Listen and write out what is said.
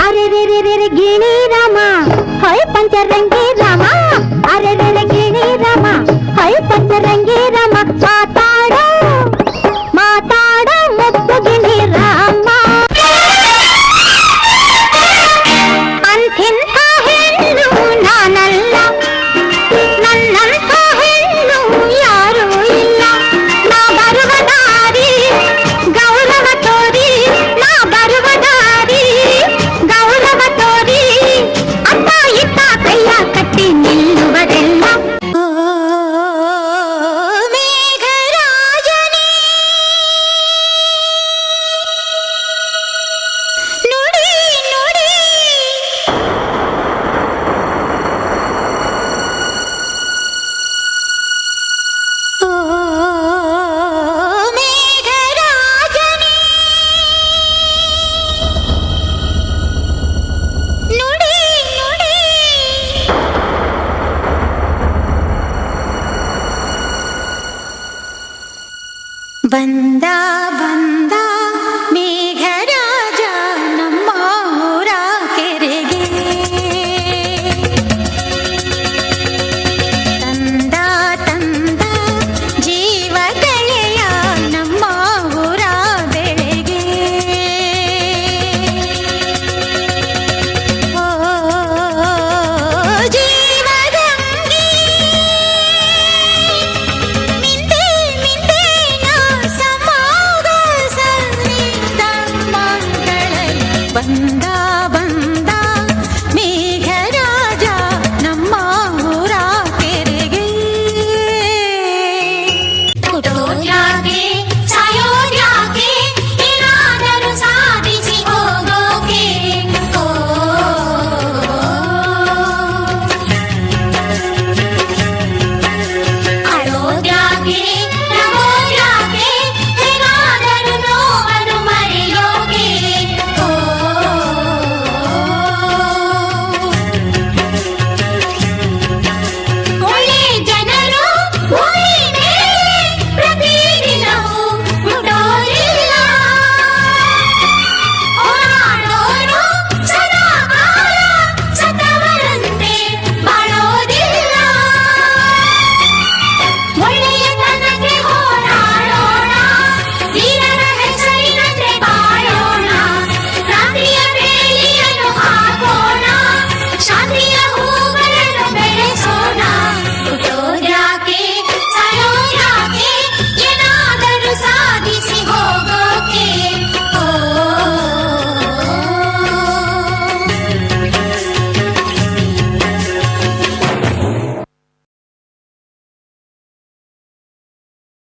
अरे रे रे रे रे गिणी रामा हाय पंचरंगी रामा अरे रे रे गिणी रामा हाय पंचरंगी रामा माताडो माताडो मुद्दु गिणी रामा अंतिंತ ಹೆಣ್ಣು ನಾನಲ್ಲ ನನ್ನಂತ ಹೆಣ್ಣು ಯಾರೂ ಇಲ್ಲ ನಾ ಬರುವ ದಾರಿ ಗೌರವ ತೋರಿ ನಾ ಬರುವ ದಾರಿ ಗೌರವ ತೋರಿ ಅತ್ತ ಇತ್ತ ಕೈಯ ಕಟ್ಟಿ ನಿಲ್ಲುವುದೆಲ್ಲ ಮೇಘರಾಜನೇ ನುಡಿ ನುಡಿ ಓ ಮೇಘರಾಜನೇ ನುಡಿ ನುಡಿ ಬಂದ ಬಂದ